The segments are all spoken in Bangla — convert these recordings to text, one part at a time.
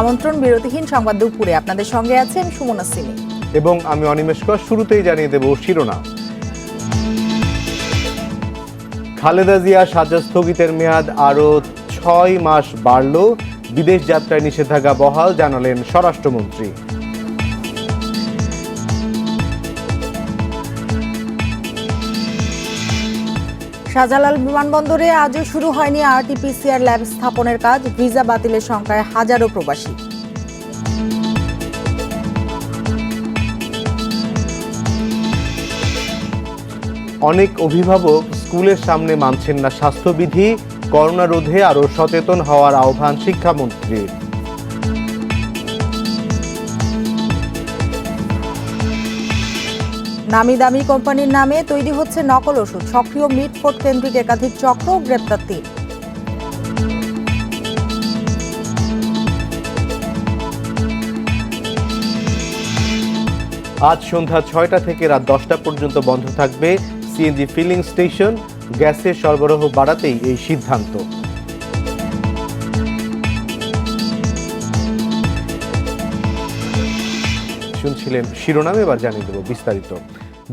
আমন্ত্রণ বিরতিহীন সংবাদ দুপুরে আপনাদের সঙ্গে আছে আমি সুমনা সিনি এবং আমি অনিমেষ কর। শুরুতেই জানিয়ে দেব শিরোনাম। খালেদা জিয়া সাজা স্থগিতের মেয়াদ আরো 6 মাস বাড়ল, বিদেশ যাত্রায় নিষেধাজ্ঞা বহাল, জানালেন স্বরাষ্ট্রমন্ত্রী। শাহজালাল বিমানবন্দরে আজও শুরু হয়নি আরটিপিসিআর ল্যাব স্থাপনের কাজ, ভিসা বাতিলের সংখ্যায় হাজারো প্রবাসী। অনেক অভিভাবক স্কুলের সামনে মানছেন না স্বাস্থ্যবিধি, করোনা রোধে আরো সচেতন হওয়ার আহ্বান শিক্ষামন্ত্রীর। নামি দামি কোম্পানির নামে তৈরি হচ্ছে নকল ওষুধ, সক্রিয় মিটফোর্ড কেন্দ্রিক একাধিক চক্র, গ্রেপ্তার 3। আজ সন্ধ্যা 6টা থেকে রাত 10টা পর্যন্ত বন্ধ থাকবে সিএনজি ফিলিং স্টেশন, গ্যাসের সরবরাহ বাড়াতেই এই সিদ্ধান্ত। শুনছিলেন শিরোনাম, এবার জানিয়ে দেব বিস্তারিত।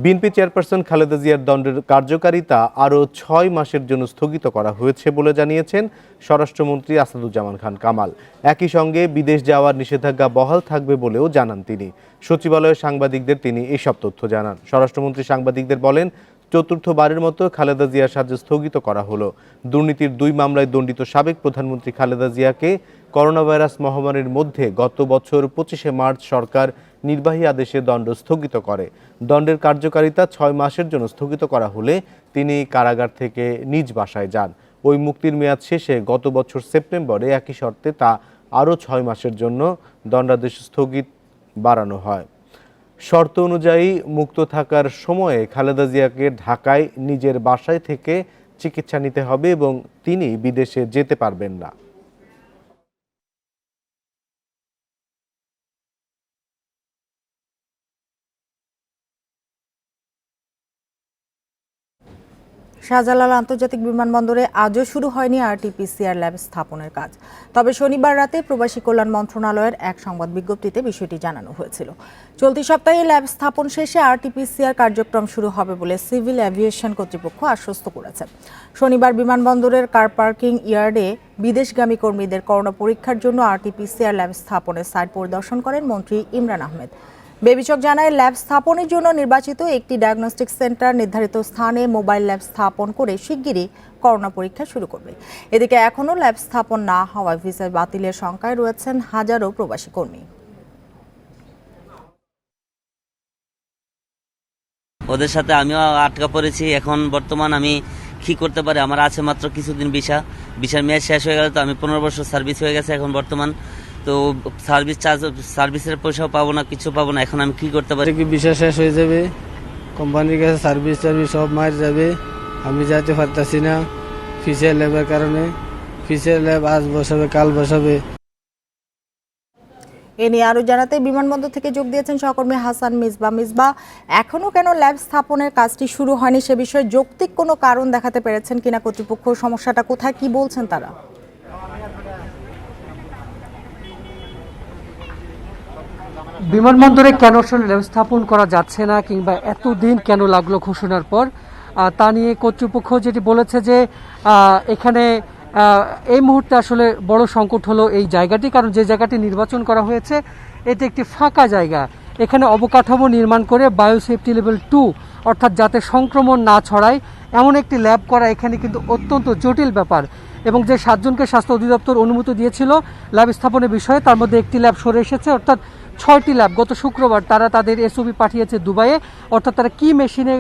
বিএনপি চেয়ারপারসন খালেদা জিয়ার দণ্ডের কার্যকারিতা আরও 6 মাসের জন্য স্থগিত করা হয়েছে বলে জানিয়েছেন স্বরাষ্ট্রমন্ত্রী আসাদুজ্জামান খান কামাল। একই সঙ্গে বিদেশ যাওয়ার নিষেধাজ্ঞা বহাল থাকবে বলেও জানান তিনি। সচিবালয়ে সাংবাদিকদের তিনি এসব তথ্য জানান। স্বরাষ্ট্রমন্ত্রী সাংবাদিকদের বলেন, চতুর্থবারের মতো খালেদা জিয়ার সাজা স্থগিত করা হলো। দুর্নীতির 2 মামলায় দণ্ডিত সাবেক প্রধানমন্ত্রী খালেদা জিয়াকে করোনা ভাইরাস মহামারীর মধ্যে গত বছর 25শে মার্চ সরকার নির্বাহী আদেশে দণ্ড স্থগিত করে। দণ্ডের কার্যকারিতা 6 মাসের জন্য স্থগিত করা হলে তিনি কারাগার থেকে নিজ বাসায় যান। ওই মুক্তির মেয়াদ শেষে গত বছর সেপ্টেম্বরে একই শর্তে তা আরও 6 মাসের জন্য দণ্ডাদেশ স্থগিত বাড়ানো হয়। শর্ত অনুযায়ী মুক্ত থাকার সময়ে খালেদা জিয়াকে ঢাকায় নিজের বাসায় থেকে চিকিৎসা নিতে হবে এবং তিনি বিদেশে যেতে পারবেন না। শাহজালাল আন্তর্জাতিক বিমানবন্দরে আজও শুরু হয়নি আরটিপিসিআর ল্যাব স্থাপনের কাজ। তবে শনিবার রাতে প্রবাসী কল্যাণ মন্ত্রণালয়ের এক সংবাদ বিজ্ঞপ্তিতে বিষয়টি জানানো হয়েছিল। চলতি সপ্তাহে ল্যাব স্থাপন শেষে আরটিপিসিআর কার্যক্রম শুরু হবে বলে সিভিল এভিয়েশন কর্তৃপক্ষ আশ্বস্ত করেছে। শনিবার বিমানবন্দরের কার পার্কিং ইয়ার্ডে বিদেশগামী কর্মীদের করোনা পরীক্ষার জন্য আরটিপিসিআর ল্যাব স্থাপনের সাইট পরিদর্শন করেন মন্ত্রী ইমরান আহমেদ। বেবিচক জানায়, ল্যাব স্থাপনের জন্য নির্বাচিত একটি ডায়াগনস্টিক সেন্টার নির্ধারিত স্থানে মোবাইল ল্যাব স্থাপন করে শিগগিরই করোনা পরীক্ষা শুরু করবে। এদিকে এখনও ল্যাব স্থাপন না হওয়ায় ভিসা বাতিলের শঙ্কায় রয়েছেন হাজারো প্রবাসী কর্মী। ওদের সাথে আমিও আটকা পড়েছি। এখন বর্তমান আমি কি করতে পারি? আমার আছে মাত্র কিছুদিন ভিসার মেয়াদ শেষ হয়ে গেল, তো আমি 15 বছর সার্ভিস হয়ে গেছে এখন বর্তমান, তো সার্ভিসের পয়সাও পাবো না, কিছু পাবো না। এখন আমি কি করতে পারি? ভিসা শেষ হয়ে যাবে, কোম্পানির কাছে সার্ভিস সব মার যাবে, আমি যাইতে পারতাছি না ফিসের ল্যাবের কারণে। ফিসের ল্যাব আজ বসাবে, কাল বসাবে। এ নিয়ে আরও জানাতে বিমানবন্দর থেকে যোগ দিয়েছেন সহকর্মী হাসান মিসবা। এখনও কেন ল্যাব স্থাপনের কাজটি শুরু হয়নি সে বিষয়ে যৌক্তিক কোনো কারণ দেখাতে পেরেছেন কিনা কর্তৃপক্ষ? সমস্যাটা কোথায়, কি বলছেন তারা? বিমানবন্দরে কেন আসলে ল্যাব স্থাপন করা যাচ্ছে না কিংবা এতদিন কেন লাগলো ঘোষণার পর, তা নিয়ে কর্তৃপক্ষ যেটি বলেছে যে এখানে এই মুহূর্তে আসলে বড় সংকট হলো এই জায়গাটি, কারণ যে জায়গাটি নির্বাচন করা হয়েছে এটি একটি ফাঁকা জায়গা। এখানে অবকাঠামো নির্মাণ করে বায়োসেফটি লেভেল 2 অর্থাৎ যাতে সংক্রমণ না ছড়ায় এমন একটি ল্যাব করা এখানে কিন্তু অত্যন্ত জটিল ব্যাপার। এবং যে 7 জনকে স্বাস্থ্য অধিদপ্তর অনুমতি দিয়েছিল ল্যাব স্থাপনের বিষয়ে, তার মধ্যে একটি ল্যাব সরে এসেছে, অর্থাৎ 6টি ল্যাব গত শুক্রবার তারা তাদের এসওপি পাঠিয়েছে দুবাইয়ে। অর্থাৎ তারা কি মেশিনে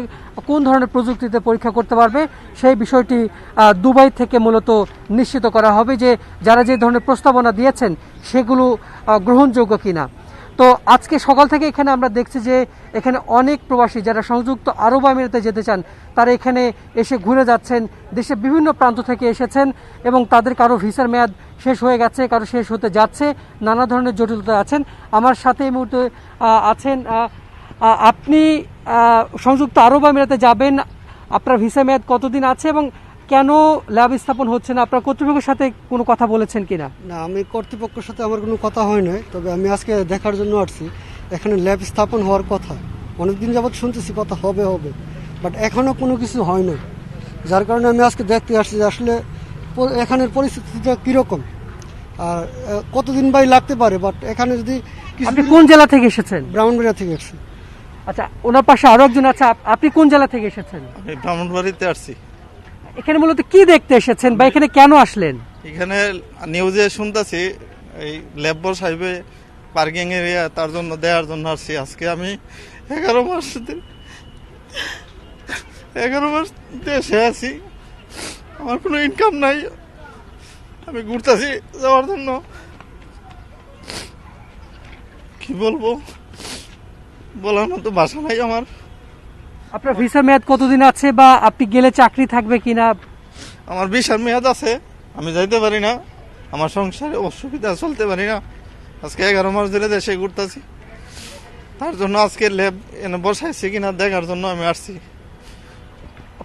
কোন ধরনের প্রযুক্তিতে পরীক্ষা করতে পারবে সেই বিষয়টি দুবাই থেকে মূলত নিশ্চিত করা হবে যে যারা যে ধরনের প্রস্তাবনা দিয়েছেন সেগুলো গ্রহণযোগ্য কিনা। তো আজকে সকাল থেকে এখানে আমরা দেখছি যে এখানে অনেক প্রবাসী যারা সংযুক্ত আরব আমিরাতে যেতে চান তারা এখানে এসে ঘুরে যাচ্ছেন, দেশের বিভিন্ন প্রান্ত থেকে এসেছেন এবং তাদের কারো ভিসার মেয়াদ শেষ হয়ে গেছে, কারো শেষ হতে যাচ্ছে, নানা ধরনের জটিলতা আছেন। আমার সাথে এই মুহূর্তে আছেন, আপনি সংযুক্ত আরব আমিরাতে যাবেন, আপনার ভিসা মেয়াদ কতদিন আছে এবং কেন ল্যাব স্থাপন হচ্ছে না? আপনার কর্তৃপক্ষের সাথে কোনো কথা বলেছেন কিনা? না, আমি কর্তৃপক্ষের সাথে আমার কোনো কথা হয় নাই, তবে আমি আজকে দেখার জন্য আসছি। এখানে ল্যাব স্থাপন হওয়ার কথা, অনেকদিন যাবৎ শুনতেছি কথা হবে হবে, বাট এখনও কোনো কিছু হয় না। যার কারণে আমি আজকে দেখতে আসছি যে আসলে এখানের পরিস্থিতিটা কীরকম আর কতদিন বাই লাগতে পারে। বাট এখানে যদি আপনি কোন জেলা থেকে এসেছেন? ব্রাহ্মণবাড়িয়া থেকে আসছি। আচ্ছা, ওনার পাশে আরো একজন আছে। আপনি কোন জেলা থেকে এসেছেন? আমি ব্রাহ্মণবাড়িতে আসছি। এখানে মূলত কি দেখতে এসেছেন বা এখানে কেন আসলেন? এখানে নিউজে শুনতেছি এই ল্যাব সাহেবে পার্কিং এরিয়া, তার জন্য দেওয়ার জন্য আসছি। আজকে আমি 11 মাস দেশে আছি, আমার কোনো ইনকাম নাই, আমি ঘুরতেছি যাওয়ার জন্য। কি বলবো, বলার মতো ভাষা নাই আমার। আপনার ভিসা মেয়াদ কতদিন আছে বা আপনি গেলে চাকরি থাকবে কিনা? আমার ভিসার মেয়াদ আছে, আমি যাইতে পারি না, আমার সংসারে অসুবিধা, চলতে পারি না। আজকে 11 মাস ধরে দেশে ঘুরতেছি, তার জন্য আজকে ল্যাব এনে বসাইছে কিনা দেখার জন্য আমি আসছি।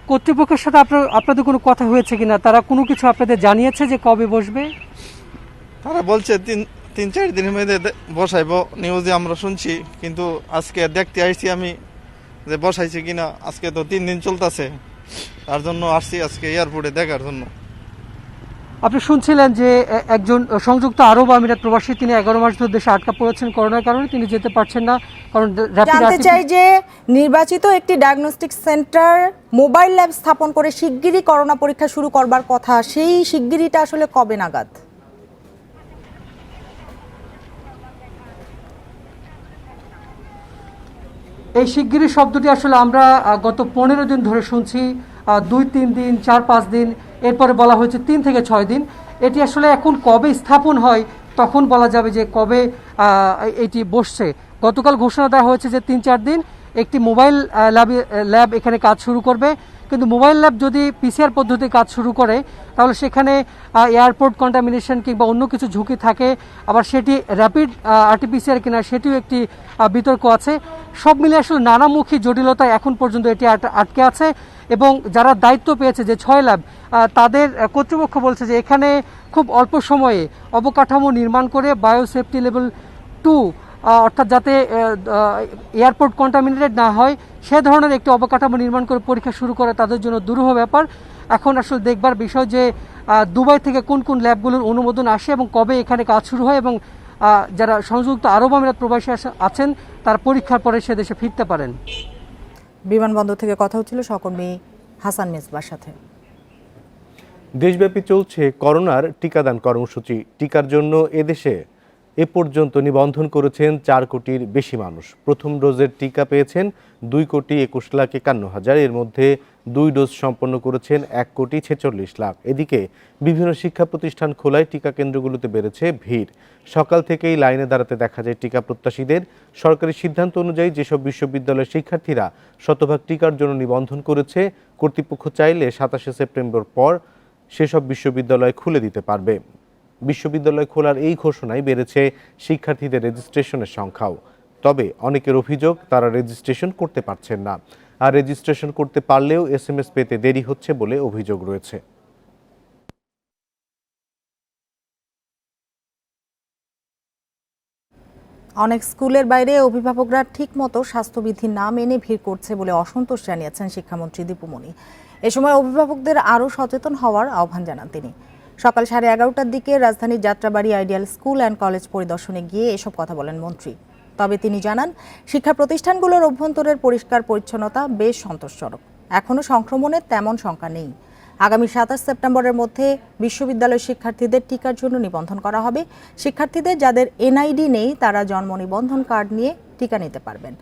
কর্তৃপক্ষের সাথে আপনাদের কোনো কথা হয়েছে কিনা? তারা কোনো কিছু আপনাদের জানিয়েছে যে কবে বসবে? তারা বলছে 3-4 দিনের মধ্যে বসাইব, নিউজে আমরা শুনছি, কিন্তু আজকে দেখতে আইছি আমি যে বসাইছে কিনা। আজকে তো 3 দিন চলতেছে, তার জন্য আসছি আজকে এয়ারপোর্টে দেখার জন্য। আপনি শুনছিলেন যে একজন সংযুক্ত আরব আমিরাত প্রবাসী, তিনি 11 মাস ধরে দেশে আটকা পড়েছেন করোনার কারণে, তিনি যেতে পারছেন না। কারণ জানতে চাই যে নির্বাচিত একটি ডায়াগনস্টিক সেন্টার মোবাইল ল্যাব স্থাপন করে শিগগিরই করোনা পরীক্ষা শুরু করবার কথা, সেই শিগগিরিটা আসলে কবে নাগাদ? এই শিগগিরই শব্দটি আসলে আমরা গত 15 দিন ধরে শুনছি, 2-3 দিন, 4-5 দিন, এরপরে বলা হয়েছে 3 থেকে 6 দিন। এটি আসলে এখন কবে স্থাপন হয় তখন বলা যাবে যে কবে এটি বসছে। গতকাল ঘোষণা দেওয়া হয়েছে যে 3-4 দিন একটি মোবাইল ল্যাব এখানে কাজ শুরু করবে। কিন্তু মোবাইল ল্যাব যদি পিসিআর পদ্ধতি কাজ শুরু করে তাহলে সেখানে এয়ারপোর্ট কন্টামিনেশন কিংবা অন্য কিছু ঝুঁকি থাকে, আবার সেটি র্যাপিড আরটিপিসিআর কিনা সেটিও একটি বিতর্ক আছে। সব মিলে আসলে নানামুখী জটিলতা এখন পর্যন্ত এটি আটকে আছে। এবং যারা দায়িত্ব পেয়েছে যে 6 ল্যাব, তাদের কর্তৃপক্ষ বলছে যে এখানে খুব অল্প সময়ে অবকাঠামো নির্মাণ করে বায়োসেফটি লেভেল 2, অর্থাৎ যাতে এয়ারপোর্ট কন্টামিনেটেড না হয় সে ধরনের একটি অবকাঠামো নির্মাণ করে পরীক্ষা শুরু করা তাদের জন্য দুরূহ ব্যাপার। এখন আসলে দেখবার বিষয় যে দুবাই থেকে কোন কোন ল্যাবগুলোর অনুমোদন আসে এবং কবে এখানে কাজ শুরু হয়, এবং যারা সংযুক্ত আরব আমিরাত প্রবাসী আছেন তার পরীক্ষার পরে সে দেশে ফিরতে পারেন। বিমানবন্দর থেকে কথা হচ্ছিল সহকর্মী হাসান মেজবার সাথে। দেশব্যাপী চলছে করোনার টিকাদান কর্মসূচি। টিকার জন্য এদেশে এ পর্যন্ত নিবন্ধন করেছেন 4 কোটির বেশি মানুষ। প্রথম ডোজের টিকা পেয়েছেন 2,21,51,000। এর মধ্যে 2 ডোজ সম্পন্ন করেছেন 1,46,00,000। এদিকে বিভিন্ন শিক্ষা প্রতিষ্ঠান খোলায় টিকা কেন্দ্রগুলোতে বেড়েছে ভিড়। সকাল থেকেই লাইনে দাঁড়াতে দেখা যায় টিকা প্রত্যাশীদের। সরকারি সিদ্ধান্ত অনুযায়ী যেসব বিশ্ববিদ্যালয়ের শিক্ষার্থীরা শতভাগ টিকার জন্য নিবন্ধন করেছে, কর্তৃপক্ষ চাইলে 27 সেপ্টেম্বর পর সেসব বিশ্ববিদ্যালয় খুলে দিতে পারবে। বিশ্ববিদ্যালয় খোলার এই ঘোষণায় বেড়েছে শিক্ষার্থীদের রেজিস্ট্রেশনের সংখ্যাও। তবে অনেকের অভিযোগ তারা রেজিস্ট্রেশন করতে পারছেন না, আর রেজিস্ট্রেশন করতে পারলেও SMS পেতে দেরি হচ্ছে বলে অভিযোগ রয়েছে। অনেক স্কুলের বাইরে অভিভাবকরা ঠিকমতো স্বাস্থ্যবিধি না মেনে ভিড় করছে বলে অসন্তোষ জানিয়েছেন শিক্ষামন্ত্রী দীপুমণি। এ সময় অভিভাবকদের আরও সচেতন হওয়ার আহ্বান জানান তিনি। সকাল 11:30টার দিকে রাজধানীর Jatrabari ideal school and college পরিদর্শনে গিয়ে এসব কথা বলেন মন্ত্রী। তবে তিনি জানান, শিক্ষা প্রতিষ্ঠানগুলোর অভ্যন্তরের পরিষ্কার পরিচ্ছন্নতা বেশ সন্তোষজনক। এখনও সংক্রমণের তেমন শঙ্কা নেই। আগামী 27 সেপ্টেম্বরের মধ্যে বিশ্ববিদ্যালয়ের শিক্ষার্থীদের টিকার জন্য নিবন্ধন করা হবে। শিক্ষার্থীদের যাদের NID নেই তারা জন্ম নিবন্ধন কার্ড নিয়ে টিকা নিতে পারবেন।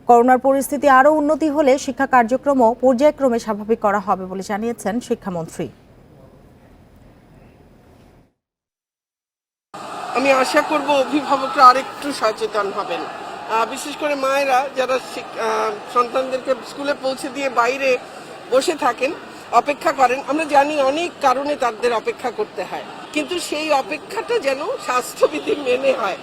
করোনার পরিস্থিতি আরও উন্নতি হলে শিক্ষা কার্যক্রমও পর্যায়ক্রমে স্বাভাবিক করা হবে বলে জানিয়েছেন শিক্ষামন্ত্রী। আমি আশা করব অভিভাবকরা আরেকটু সচেতন হবেন, বিশেষ করে মায়েরা যারা সন্তানদেরকে স্কুলে পৌঁছে দিয়ে বাইরে বসে থাকেন, অপেক্ষা করেন। আমরা জানি অনেক কারণে তাদের অপেক্ষা করতে হয়, কিন্তু সেই অপেক্ষাটা যেন স্বাস্থ্যবিধি মেনে হয়।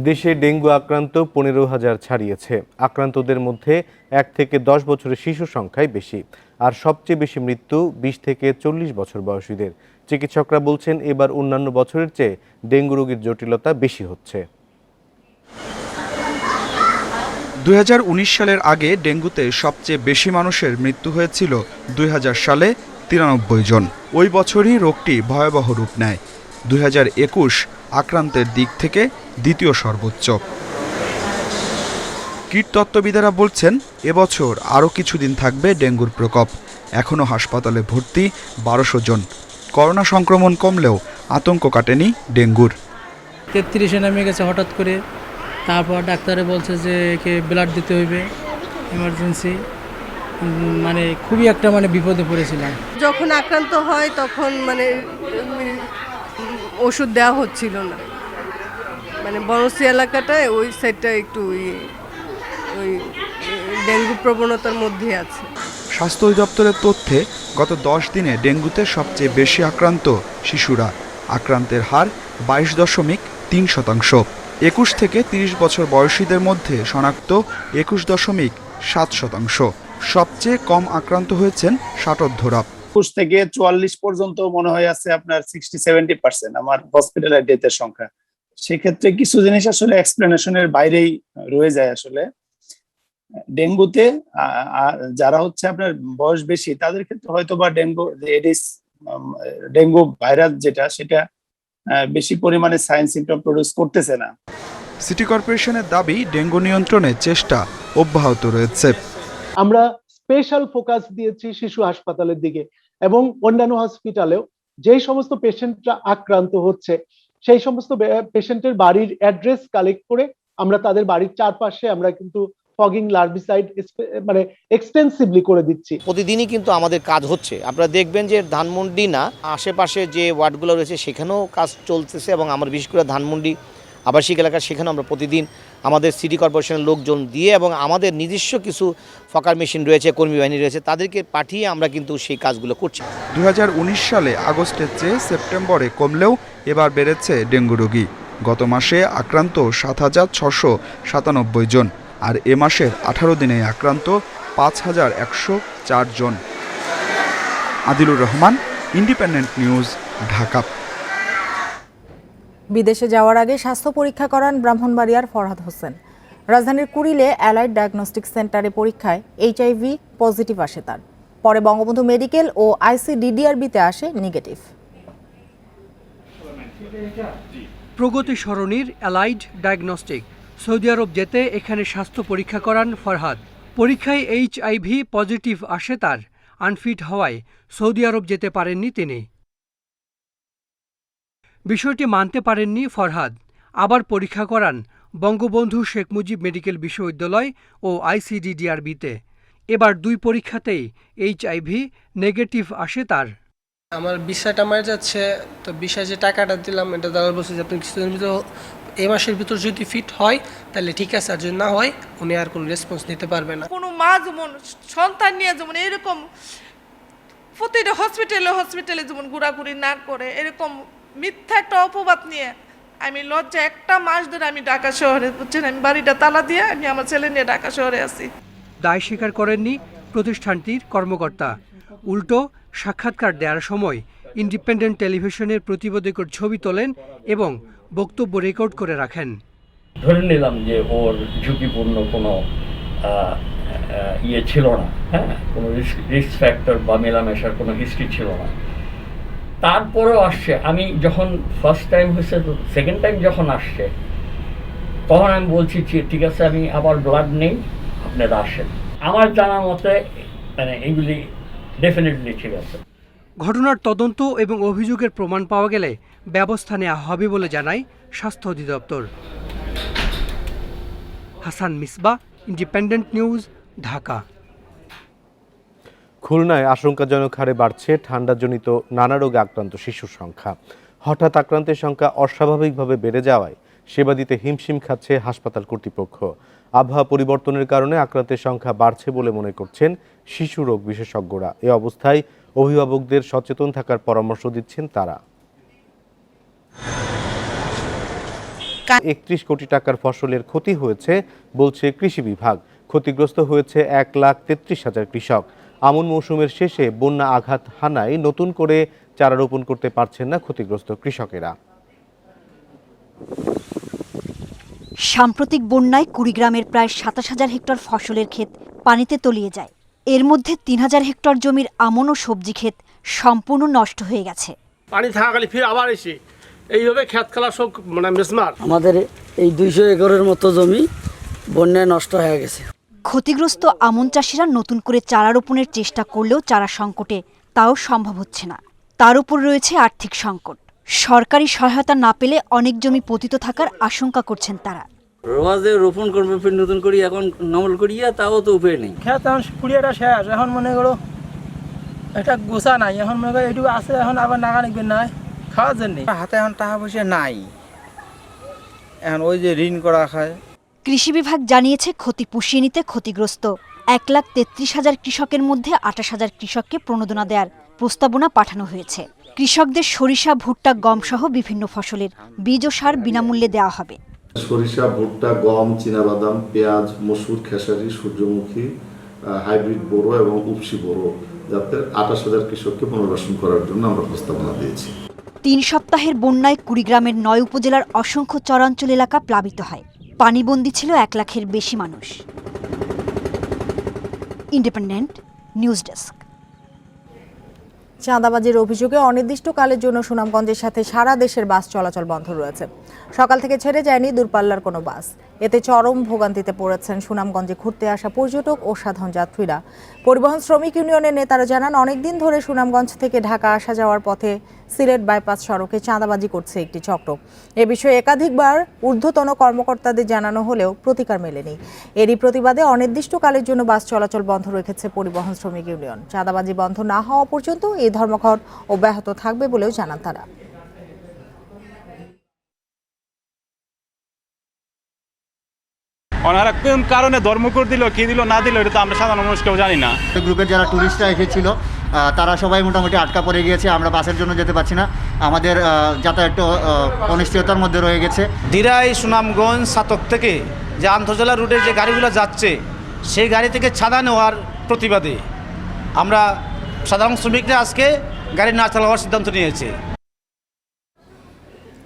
দেশে ডেঙ্গু আক্রান্ত 15,000 ছাড়িয়েছে। আক্রান্তদের মধ্যে 1 থেকে 10 বছরের শিশু সংখ্যাই বেশি, আর সবচেয়ে বেশি মৃত্যু 20 থেকে 40 বছর বয়সীদের। চিকিৎসকরা বলছেন এবার অন্যান্য বছরের চেয়ে ডেঙ্গু রোগীর জটিলতা বেশি হচ্ছে। 2019 সালের আগে ডেঙ্গুতে সবচেয়ে বেশি মানুষের মৃত্যু হয়েছিল 2000 সালে 93 জন। ওই বছরই রোগটি ভয়াবহ রূপ নেয়। 2021 আক্রান্তের দিক থেকে দ্বিতীয় সর্বোচ্চ। কীটতত্ত্ববিদেরা বলছেন এবছর আরও কিছুদিন থাকবে ডেঙ্গুর প্রকোপ। এখনও হাসপাতালে ভর্তি 1200 জন। করোনা সংক্রমণ কমলেও আতঙ্ক কাটেনি ডেঙ্গুর। 33-এ নেমে গেছে হঠাৎ করে, তারপর ডাক্তারে বলছে যে একে ব্লাড দিতে হইবে এমার্জেন্সি। মানে খুবই একটা বিপদে পড়েছিলাম। যখন আক্রান্ত হয় তখন ওষুধ দেওয়া হচ্ছিল না, বনশ্রী এলাকাটায় ওই সাইডটা একটু ওই ডেঙ্গু প্রবণতার মধ্যে আছে। স্বাস্থ্য অধিদপ্তরের তথ্যে গত 10 দিনে ডেঙ্গুতে সবচেয়ে বেশি আক্রান্ত শিশুরা। আক্রান্তের হার 22.3%। 21 থেকে 30 বছর বয়সীদের মধ্যে শনাক্ত 21.7%। সবচেয়ে কম আক্রান্ত হয়েছেন ষাটোর্ধ্বরা। 21 থেকে 44 পর্যন্ত মনে হয় আছে আপনার 60-70% আমার হসপিটালের ডেথের সংখ্যা। সেক্ষেত্রে কিছু জিনিস আসলে এক্সপ্লেনেশনের বাইরেই রয়ে যায়। আসলে ডেঙ্গুতে যারা হচ্ছে আপনার বয়স বেশি তাদের ক্ষেত্রে হয়তো বা ডেঙ্গু ভাইরাস যেটা সেটা বেশি পরিমাণে সাইন সিমটম প্রডিউস করতেছে না। সিটি কর্পোরেশনের দাবি ডেঙ্গু নিয়ন্ত্রণে চেষ্টা অব্যাহত রয়েছে। আমরা স্পেশাল ফোকাস দিয়েছি শিশু হাসপাতালের দিকে এবং অন্যান্য হসপিটালেও যেই সমস্ত পেশেন্টরা আক্রান্ত হচ্ছে সেই সমস্ত পেশেন্টের বাড়ির অ্যাড্রেস কালেক্ট করে আমরা তাদের বাড়ির চারপাশে আমরা কিন্তু ফগিং লার্ভিসাইড এক্সটেন্সিভলি করে দিচ্ছি। প্রতিদিনই কিন্তু আমাদের কাজ হচ্ছে। আপনারা দেখবেন যে ধানমন্ডি না, আশেপাশে যে ওয়ার্ডগুলো রয়েছে সেখানেও কাজ চলতেছে এবং আমার বিশেষ করে ধানমন্ডি আবাসিক এলাকা সেখানেও আমরা প্রতিদিন আমাদের সিটি কর্পোরেশনের লোকজন দিয়ে এবং আমাদের নিজস্ব কিছু ফকার মেশিন রয়েছে, কর্মী বাহিনী রয়েছে, তাদেরকে পাঠিয়ে আমরা কিন্তু সেই কাজগুলো করছি। 2019 সালে আগস্টের চেয়ে সেপ্টেম্বরে কমলেও এবার বেড়েছে ডেঙ্গু রোগী। গত মাসে আক্রান্ত 7,697 জন, আর এ মাসের 18 দিনে আক্রান্ত 5,104 জন। Adilur Rahman, Independent News, Dhaka. বিদেশে যাওয়ার আগে স্বাস্থ্য পরীক্ষা করান ব্রাহ্মণবাড়িয়ার ফরহাদ হোসেন। রাজধানীর কুড়িলে অ্যালাইড ডায়াগনস্টিক সেন্টারে পরীক্ষায় HIV পজিটিভ আসে তার। পরে বঙ্গবন্ধু মেডিকেল ও ICDDRBতে আসে নেগেটিভ। প্রগতি সরণির অ্যালাইড ডায়াগনস্টিক সৌদি আরব যেতে এখানে স্বাস্থ্য পরীক্ষা করান ফরহাদ। পরীক্ষায় HIV পজিটিভ আসে তার। আনফিট হওয়ায় সৌদি আরব যেতে পারেননি তিনি। বিষয়টি মানতে পারেননি ফরহাদ। আবার পরীক্ষা করান বঙ্গবন্ধু শেখ মুজিব মেডিকেল বিশ্ববিদ্যালয় ও ICDDRBতে। এবার 2 পরীক্ষাতেই HIV নেগেটিভ আসে তার। আমার ভিসাটা মারা যাচ্ছে, তো ভিসা যে টাকাটা দিলাম এটা দাদা বলছে যে আপনি কিছুদিনের ভিতর এই মাসের ভিতর যদি ফিট হয় তাহলে ঠিক আছে, আর যদি না হয় উনি আর কোনো রেসপন্স নিতে পারবে না। কোনো মা যেমন সন্তান নিয়ে যেমন এরকম প্রতিটা হসপিটালে যেমন ঘোরাঘুরি না করে, এরকম মিথ্যা একটা অপবাদ নিয়ে আমি লজ্জা 1 মাস ধরে আমি ঢাকা শহরে, বুঝছেন, আমি বাড়িটা তালা দিয়ে আমি আমার ছেলে নিয়ে ঢাকা শহরে আছি। দায় স্বীকার করেননি প্রতিষ্ঠানটির কর্মকর্তা। উল্টো সাক্ষাৎকার দেওয়ার সময় ইন্ডিপেন্ডেন্ট টেলিভিশনের প্রতিবেদকের ছবি তোলেন এবং বক্তব্য রেকর্ড করে রাখেন। ধরে নিলাম যে ওর ঝুঁকিপূর্ণ কোনো ছিল না, কোনো রিস্ক ফ্যাক্টর বা মেলামেশার কোনো হিস্ট্রি ছিল না। তারপরেও আসছে। আমি যখন ফার্স্ট টাইম হয়েছে, তো সেকেন্ড টাইম যখন আসছে তখন আমি বলছি ঠিক আছে আমি আবার ব্লাড নেই, আপনারা আসেন। আমার জানা মতে এগুলি ডেফিনেটলি ঠিক আছে। ঘটনার তদন্ত এবং অভিযোগের প্রমাণ পাওয়া গেলে ব্যবস্থা নেওয়া হবে বলে জানায় স্বাস্থ্য অধিদপ্তর। Hasan Misba, independent News, Dhaka. খুলনায় আশঙ্কাজনক হারে বাড়ছে ঠান্ডাজনিত নানা রোগে আক্রান্ত শিশুর সংখ্যা। হঠাৎ আক্রান্তের সংখ্যা অস্বাভাবিকভাবে বেড়ে যাওয়ায় সেবা দিতে হিমশিম খাচ্ছে হাসপাতাল কর্তৃপক্ষ। আবহাওয়া পরিবর্তনের কারণে আক্রান্তের সংখ্যা বাড়ছে বলে মনে করছেন শিশু রোগ বিশেষজ্ঞরা। এ অবস্থায় অভিভাবকদের সচেতন থাকার পরামর্শ দিচ্ছেন তারা। 31 কোটি টাকার ফসলের ক্ষতি হয়েছে বলছে কৃষি বিভাগ। ক্ষতিগ্রস্ত হয়েছে 1,33,000 কৃষক। আমন মৌসুমের শেষে বন্যা আঘাত হানায় নতুন করে চারা রোপণ করতে পারছেন না ক্ষতিগ্রস্ত কৃষকেরা। সাম্প্রতিক বন্যায় কুড়িগ্রামের প্রায় 27,000 হেক্টর ফসলের ক্ষেত পানিতে তলিয়ে যায়। এর মধ্যে 3,000 হেক্টর জমির আমন ও সবজি ক্ষেত সম্পূর্ণ নষ্ট হয়ে গেছে। পানি থাকাকালে ফির আবার এসে এইভাবে ক্ষেত খেলা সব মেসমার। আমাদের এই 200 একরের মতো জমি বন্যায় নষ্ট হয়ে গেছে। ক্ষতিগ্রস্ত আমন চাষিরা নতুন করে চারা রোপণের চেষ্টা করলেও চারা সংকটে তাও সম্ভব হচ্ছে না। তার উপর রয়েছে আর্থিক সংকট। সরকারি সহায়তা না পেলে অনেক জমি পতিত থাকার আশঙ্কা করছেন তারা। রোয়াজে রোপণ করবে ফির নতুন করি এখন নমল করিয়া তাও তো উপায় নেই। ক্ষেত এখন পুড়িয়াটা শেষ, এখন মনে করো একটা গোছা নাই, এখন মনে করো এইটুকু আছে, এখন আবার নাগা নিবেন নাই খাওয়ার জন্য। হাতে এখন টাকা পয়সা নাই, এখন ওই যে ঋণ করা খায়। কৃষি বিভাগ জানিয়েছে ক্ষতি পুষিয়ে নিতে ক্ষতিগ্রস্ত 1,33,000 কৃষকের মধ্যে 28,000 কৃষককে প্রণোদনা দেওয়ার প্রস্তাবনা পাঠানো হয়েছে। কৃষকদের সরিষা, ভুট্টা, গম সহ বিভিন্ন ফসলের বীজ ও সার বিনামূল্যে দেওয়া হবে। সরিষা, ভুট্টা, গম, চীনাবাদাম, পেঁয়াজ, মসুর, খেসারি, সূর্যমুখী, হাইব্রিড বোরো এবং উপসি বোরো যাতে 28,000 কৃষককে পুনর্বাসন করার জন্য আমরা প্রস্তাবনা দিয়েছি। 3 সপ্তাহের বন্যায় কুড়িগ্রামের 9 উপজেলার অসংখ্য চরাঞ্চল এলাকা প্লাবিত হয়। পানিবন্দী ছিল 1 লাখের বেশি মানুষ। Independent news desk. চাঁদাবাজির অভিযোগে অনির্দিষ্টকালের জন্য সুনামগঞ্জের সাথে সারা দেশের বাস চলাচল বন্ধ রয়েছে। সকাল থেকে ছেড়ে যায়নি দূরপাল্লার কোনো বাস। এতে চরম ভোগান্তিতে পড়েছেন সুনামগঞ্জে ঘুরতে আসা পর্যটক ও সাধারণ যাত্রীরা। পরিবহন শ্রমিক ইউনিয়নের নেতারা জানান, অনেকদিন ধরে সুনামগঞ্জ থেকে ঢাকা আসা যাওয়ার পথে সিলেট বাইপাস সড়কে চাঁদাবাজি করছে একটি চক্র। এ বিষয়ে একাধিকবার ঊর্ধ্বতন কর্মকর্তাদের জানানো হলেও প্রতিকার মেলেনি। এরই প্রতিবাদে অনির্দিষ্টকালের জন্য বাস চলাচল বন্ধ রেখেছে পরিবহন শ্রমিক ইউনিয়ন। চাঁদাবাজি বন্ধ না হওয়া পর্যন্ত এই ধর্মঘট অব্যাহত থাকবে বলেও জানান তারা। ওনারা কোন কারণে ধর্মঘট দিল, কি দিল না দিল, এটা তো আমরা সাধারণ মানুষ কেউ জানি না। গ্রুপের যারা টুরিস্টরা এসেছিল তারা সবাই মোটামুটি আটকা পড়ে গিয়েছে। আমরা বাসের জন্য যেতে পারছি না, আমাদের যাতায়াত অনিশ্চয়তার মধ্যে রয়ে গেছে। দিরাই, সুনামগঞ্জ, সাতক থেকে যে আন্তঃজেলা রুটের যে গাড়িগুলো যাচ্ছে সেই গাড়ি থেকে ছাদা নেওয়ার প্রতিবাদে আমরা সাধারণ শ্রমিকরা আজকে গাড়ি না চালানোর সিদ্ধান্ত নিয়েছে।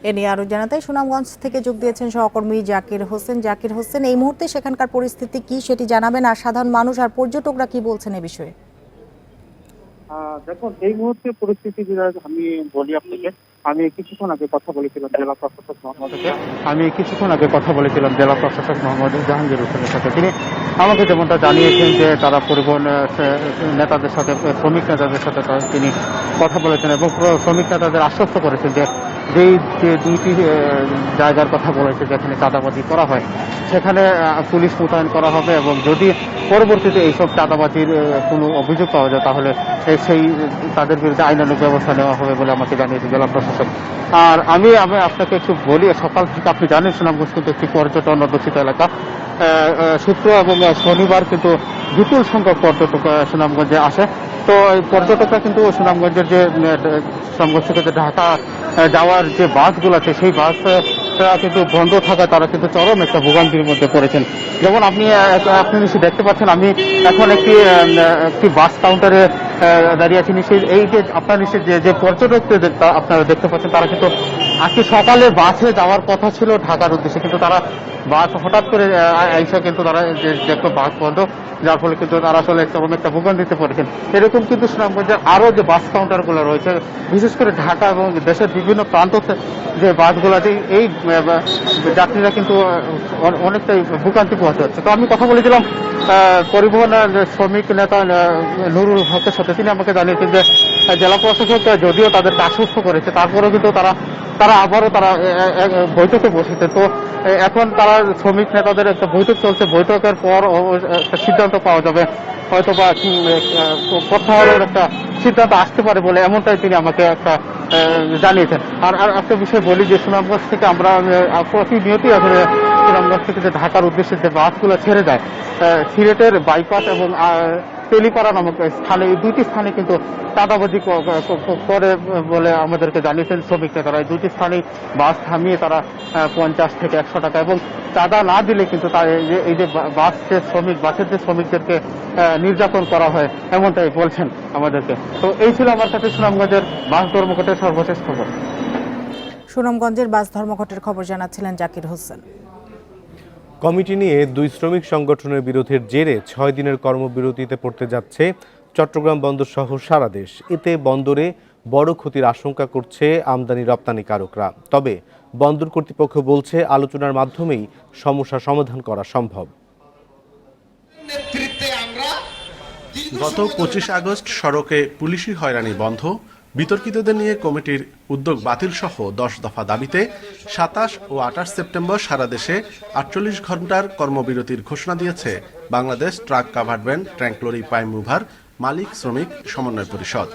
এ নিয়ে আরো জানাতে সুনামগঞ্জ থেকে যোগ দিয়েছেন সহকর্মী জাকির হোসেন। জাকির হোসেন, এই মুহূর্তে সেখানকার পরিস্থিতি কি সেটি জানাবেন, আর সাধারণ মানুষ আর পর্যটকরা কি বলছেন এ বিষয়ে? দেখুন, এই মুহূর্তে পরিস্থিতি আমি বলি আপনাকে, আমি কিছুক্ষণ আগে কথা বলেছিলাম জেলা প্রশাসক মোহাম্মদ জাহাঙ্গীর হোসেনের সাথে। তিনি আমাকে যেমনটা জানিয়েছেন যে তারা পরিবহন নেতাদের সাথে, শ্রমিক নেতাদের সাথে তিনি কথা বলেছেন এবং শ্রমিক নেতাদের আশ্বস্ত করেছেন যে যে দুইটি জায়গার কথা বলেছে যেখানে চাঁদাবাজি করা হয় সেখানে পুলিশ মোতায়েন করা হবে এবং যদি পরবর্তীতে এইসব চাঁদাবাজির কোনো অভিযোগ পাওয়া যায় তাহলে সেই তাদের বিরুদ্ধে আইনানুগ ব্যবস্থা নেওয়া হবে বলে আমাকে জানিয়েছে জেলা প্রশাসক। আর আমি আপনাকে একটু বলি, সকাল থেকে আপনি জানেন সুনামগঞ্জ কিন্তু একটি পর্যটন অধ্যুষিত এলাকা। শুক্র এবং শনিবার কিন্তু বিপুল সংখ্যক পর্যটক সুনামগঞ্জে আসে। তো এই পর্যটকরা কিন্তু সুনামগঞ্জের যে সুনামগঞ্জ থেকে ঢাকা যাওয়ার যে বাসগুলো আছে সেই বাস কিন্তু বন্ধ থাকা তারা কিন্তু চরম একটা ভোগান্তির মধ্যে পড়েছেন। যেমন আপনি নিশ্চয়ই দেখতে পাচ্ছেন, আমি এখন একটি বাস কাউন্টারে দাঁড়িয়ে আছি। নিশ্চয়ই এই যে আপনার নিশ্চয়ই যে পর্যটকদের আপনারা দেখতে পাচ্ছেন তারা কিন্তু আজকে সকালে বাসে যাওয়ার কথা ছিল ঢাকার উদ্দেশ্যে, কিন্তু তারা বাস হঠাৎ করে আইসা কিন্তু তারা দেখলো বাস বন্ধ, যার ফলে কিন্তু তারা আসলে একটা ভোগান্তিতে পড়েছেন। এরকম কিন্তু সুনামগঞ্জের আরো যে বাস কাউন্টারগুলো রয়েছে, বিশেষ করে ঢাকা এবং দেশের বিভিন্ন প্রান্ত যে বাসগুলো আছে, এই যাত্রীরা কিন্তু অনেকটাই ভোগান্তি পোহাতে হচ্ছে। তো আমি কথা বলেছিলাম পরিবহন শ্রমিক নেতা নুরুল হকের সাথে। তিনি আমাকে জানিয়েছেন যে জেলা প্রশাসক যদিও তাদেরকে আশ্বস্ত করেছে, তারপরেও কিন্তু তারা আবারও বৈঠকে বসেছে। তো এখন তারা শ্রমিক নেতাদের একটা বৈঠক চলছে, বৈঠকের পর একটা সিদ্ধান্ত পাওয়া যাবে, হয়তো বা প্রত্যাহারের একটা সিদ্ধান্ত আসতে পারে বলে এমনটাই তিনি আমাকে একটা জানিয়েছেন। আর একটা বিষয় বলি যে সুনামগঞ্জ থেকে আমরা প্রতিনিয়তই আসলে সুনামগঞ্জ থেকে যে ঢাকার উদ্দেশ্যে যে বাসগুলো ছেড়ে যায়, সিলেটের বাইপাস এবং তেলিপাড়া নামক স্থানে, এই দুইটি স্থানে কিন্তু চাঁদাবাজি করে বলে আমাদেরকে জানিয়েছেন শ্রমিক নেতারা। এই দুইটি স্থানে বাস থামিয়ে তারা 50 থেকে 100 টাকা এবং চাঁদা না দিলে কিন্তু এই যে বাসের যে শ্রমিকদেরকে নির্যাতন করা হয় এমনটাই বলছেন আমাদেরকে। তো এই ছিল আমার কাছে সুনামগঞ্জের বাস ধর্মঘটের সর্বশেষ খবর। সুনামগঞ্জের বাস ধর্মঘটের খবর জানাচ্ছিলেন জাকির হোসেন। কমিটি নিয়ে 2 শ্রমিক সংগঠনের বিরোধের জেরে 6 দিনের কর্মবিরতিতে পড়তে যাচ্ছে চট্টগ্রাম বন্দর সহ সারা দেশ। এতে বন্দরে বড় ক্ষতির আশঙ্কা করছে আমদানি রপ্তানিকারকরা। তবে বন্দর কর্তৃপক্ষ বলছে আলোচনার মাধ্যমেই সমস্যা সমাধান করা সম্ভব। গত 25 আগস্ট সড়কে পুলিশি হয়রানি বন্ধ, বিতর্কিতদের নিয়ে কমিটির উদ্যোগ বাতিল সহ 10 দফা দাবিতে 27 ও 28 সেপ্টেম্বর সারা দেশে 48 ঘন্টার কর্মবিরতির ঘোষণা দিয়েছে Bangladesh truck covered van tank lorry prime mover মালিক শ্রমিক সমন্বয় পরিষদ।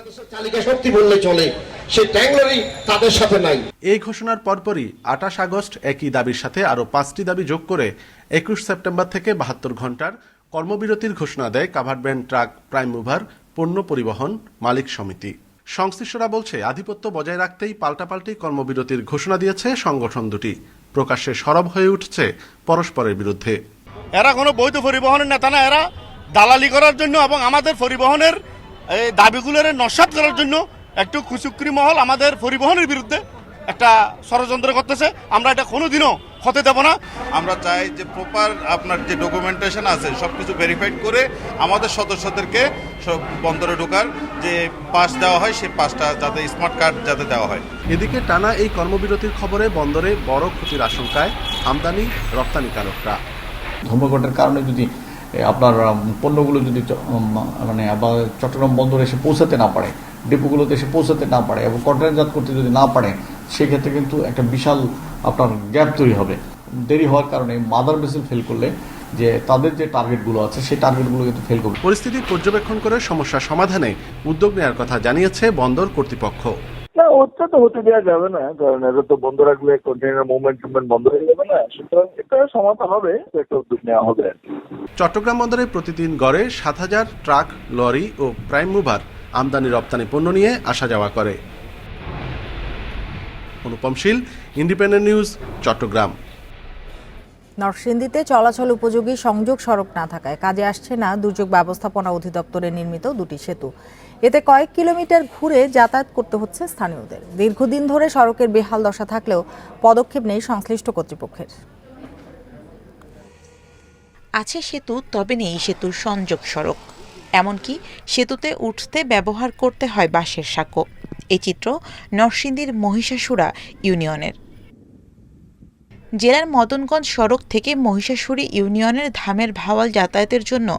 এই ঘোষণার পরপরই 28 আগস্ট একই দাবির সাথে আরো 5টি দাবি যোগ করে 21 সেপ্টেম্বর থেকে 72 ঘন্টার কর্মবিরতির ঘোষণা দেয় covered van truck prime mover পণ্য পরিবহন মালিক সমিতি। সংশ্লিষ্টরা বলছে আধিপত্য বজায় রাখতেই পাল্টাপাল্টি কর্মবিরতির ঘোষণা দিয়েছে সংগঠন দুটি। প্রকাশ্যে সরব হয়ে উঠছে পরস্পরের বিরুদ্ধে। এরা কোনো বৈধ পরিবহনের নেতা না, এরা দালালি করার জন্য এবং আমাদের পরিবহনের দাবিগুলোর নস্যাৎ করার জন্য একটু কুচুকরি মহল আমাদের পরিবহনের বিরুদ্ধে একটা ষড়যন্ত্র করতেছে। আমরা এটা কোনোদিনও হতে দেব না। আমরা চাই যে প্রপার আপনার যে ডকুমেন্টেশন আছে সবকিছু ভেরিফাইড করে আমাদের সদস্যদেরকে সব বন্দরে ঢোকার যে পাস দেওয়া হয় সেই পাসটা যাতে স্মার্ট কার্ড যাতে দেওয়া হয়। এদিকে টানা এই কর্মবিরতির খবরে বন্দরে বড় ক্ষতির আশঙ্কায় আমদানি রপ্তানিকারকরা। ধর্মঘটের কারণে যদি আপনার পণ্যগুলো যদি মানে আবার চট্টগ্রাম বন্দরে এসে পৌঁছাতে না পারে, ডিপোগুলোতে এসে পৌঁছাতে না পারে এবং কন্টেইনারজাত করতে যদি না পারে, সেক্ষেত্রে কিন্তু একটা বিশাল আপনার গ্যাপ তৈরি হবে। দেরি হওয়ার কারণে মাদার ভেসেল ফেল করলে যে তাদের যে টার্গেটগুলো আছে সেই টার্গেটগুলো কিন্তু ফেল করবে। পরিস্থিতি পর্যবেক্ষণ করে সমস্যা সমাধানে উদ্যোগ নেওয়ার কথা জানিয়েছে বন্দর কর্তৃপক্ষ। না, ওটা তো হতে দেওয়া যাবে না, কারণ এটা তো বন্ধ রাখলে কন্টেইনার মুভমেন্ট বন্ধ হয়ে যাবে না। সুতরাং এটা সমাধান হবে, একটা উদ্যোগ নেওয়া হবে। চট্টগ্রাম বন্দরে প্রতিদিন গড়ে 7000 ট্রাক, লরি ও প্রাইম মুভার আমদানি রপ্তানি পণ্য নিয়ে আসা যাওয়া করে। অনুপম শীল, ইন্ডিপেন্ডেন্ট নিউজ, চট্টগ্রাম। নরসিংদীতে চলাচল উপযোগী সংযোগ সড়ক না থাকায় কাজে আসছে না দুর্যোগ ব্যবস্থাপনা অধিদপ্তরের নির্মিত 2টি সেতু। এতে কয়েক কিলোমিটার ঘুরে যাতায়াত করতে হচ্ছে স্থানীয়দের। দীর্ঘদিন ধরে সড়কের বেহাল দশা থাকলেও পদক্ষেপ নেই সংশ্লিষ্ট কর্তৃপক্ষের। আছে সেতু, তবে নেই সেতুর সংযোগ সড়ক। এমনকি সেতুতে উঠতে ব্যবহার করতে হয় বাঁশের সাঁকো। এই চিত্র নরসিংদীর মহিষাসুরা ইউনিয়নের। জেলার মদনগঞ্জ সড়ক থেকে মহিষাসুরি ইউনিয়নের ধামের ভাওয়াল যাতায়াতের জন্য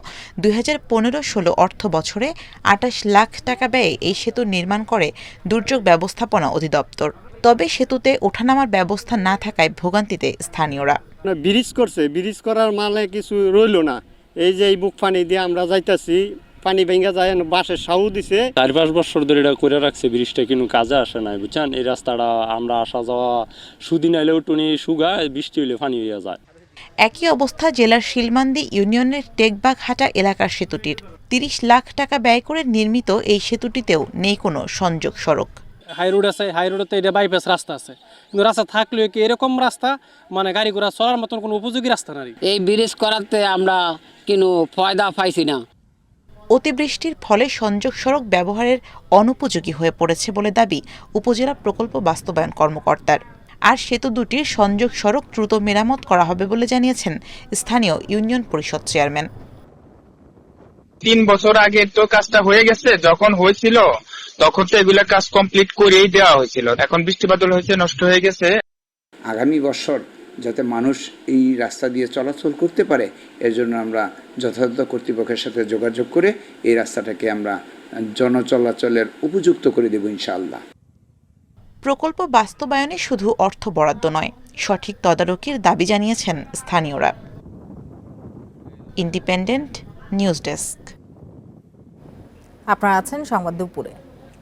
2015-16 অর্থ বছরে 28 লাখ টাকা ব্যয়ে এই সেতু নির্মাণ করে দুর্যোগ ব্যবস্থাপনা অধিদপ্তর। তবে সেতুতে ওঠানামার ব্যবস্থা না থাকায় ভোগান্তিতে স্থানীয়রা। ব্রিজ করছে, ব্রিজ করার মানে কিছু রইল না। এই যে এই বুক পানি দিয়ে আমরা যাইতাছি, পানি ভেঙে যায়, বাঁশের সাউ দিছে। 4-5 বছর ধরে এটা করে রাখছে, ব্রিজটা কিন্তু কাজে আসে নাই, বুঝছেন। এই রাস্তাটা আমরা আসা যাওয়া সুদিন আইলেও টুনি সুগায়, বৃষ্টি হইলে পানি হয়ে যায়। একই অবস্থা জেলার শিলমান্দি ইউনিয়নের টেকবাঘাটা এলাকার সেতুটির। 30 লাখ টাকা ব্যয় করে নির্মিত এই সেতুটিতেও নেই কোনো সংযোগ সড়ক। হাইরোড আছে, হাইরোডে এটা বাইপাস রাস্তা আছে, কিন্তু রাস্তা থাকলেও কি এরকম রাস্তা মানে গাড়ি ঘোড়া চলার মতন কোনো উপযোগী রাস্তা নাই। এই ব্রিজ করাতে আমরা কোনো ফায়দা পাইছি না। অতিবৃষ্টির ফলে সংযোগ সড়ক ব্যবহারের অনুপযোগী হয়ে পড়েছে বলে দাবি উপজেলা প্রকল্প বাস্তবায়ন কর্মকর্তার। আর সেতু দুটির সংযোগ সড়ক দ্রুত মেরামত করা হবে বলে জানিয়েছেন স্থানীয় ইউনিয়ন পরিষদ চেয়ারম্যান। 3 বছর আগে তো কাজটা হয়ে গেছে, যখন হয়েছিল তখন তো এগুলা কাজ কমপ্লিট করেই দেওয়া হয়েছিল। এখন বৃষ্টি বাদল হয়েছে, নষ্ট হয়ে গেছে। আগামী বছর যাতে মানুষ এই রাস্তা দিয়ে চলাচল করতে পারে, এর জন্য আমরা যথাযথ কর্তৃপক্ষের সাথে যোগাযোগ করে এই রাস্তাটাকে আমরা জনচলাচলের উপযুক্ত করে দেব ইনশাআল্লাহ। প্রকল্প বাস্তবায়নে শুধু অর্থ বরাদ্দ নয়, সঠিক তদারকির দাবি জানিয়েছেন স্থানীয়রা। Independent news desk. আপনারা আছেন সংবাদ দুপুরে।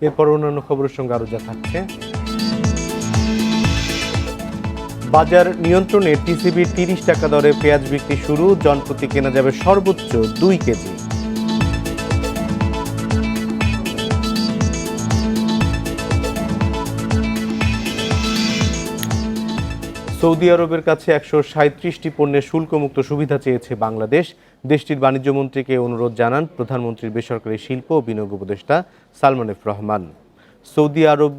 এরপর অন্যান্য খবরের সঙ্গে আরো যা থাকছে। বাজার নিয়ন্ত্রণে টিসিবি 30 টাকা দরে পেঁয়াজ বিক্রি শুরু। জনপ্রতি কেনা যাবে সর্বোচ্চ 2 কেজি। সৌদি আরবের কাছে 137টি পণ্যের শুল্কমুক্ত সুবিধা চেয়েছে বাংলাদেশ। দেশটির বাণিজ্য মন্ত্রীকে অনুরোধ জানান প্রধানমন্ত্রীর বেসরকারি শিল্প ও বিনিয়োগ উপদেষ্টা সালমান এফ রহমান। সৌদি আরব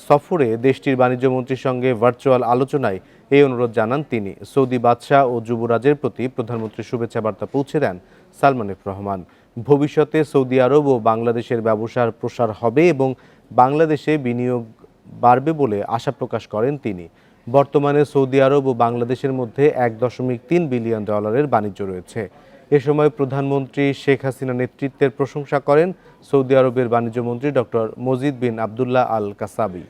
সফরে দেশটির বাণিজ্য মন্ত্রীর সঙ্গে ভার্চুয়াল আলোচনায় এই অনুরোধ জানান তিনি। সৌদি বাদশাহ ও যুবরাজের প্রতি প্রধানমন্ত্রীর শুভেচ্ছা বার্তা পৌঁছে দেন সালমান এফ রহমান। ভবিষ্যতে সৌদি আরব ও বাংলাদেশের ব্যবসার প্রসার হবে এবং বাংলাদেশে বিনিয়োগ বাড়বে বলে আশা প্রকাশ করেন তিনি। বর্তমানে সৌদি আরব ও বাংলাদেশের মধ্যে $1.3 বিলিয়ন বাণিজ্য রয়েছে। এ সময় প্রধানমন্ত্রী শেখ হাসিনা নেতৃত্বের প্রশংসা করেন সৌদি আরবের বাণিজ্য মন্ত্রী ডক্টর মজিদ বিন আবদুল্লাহ আল কাসাবি।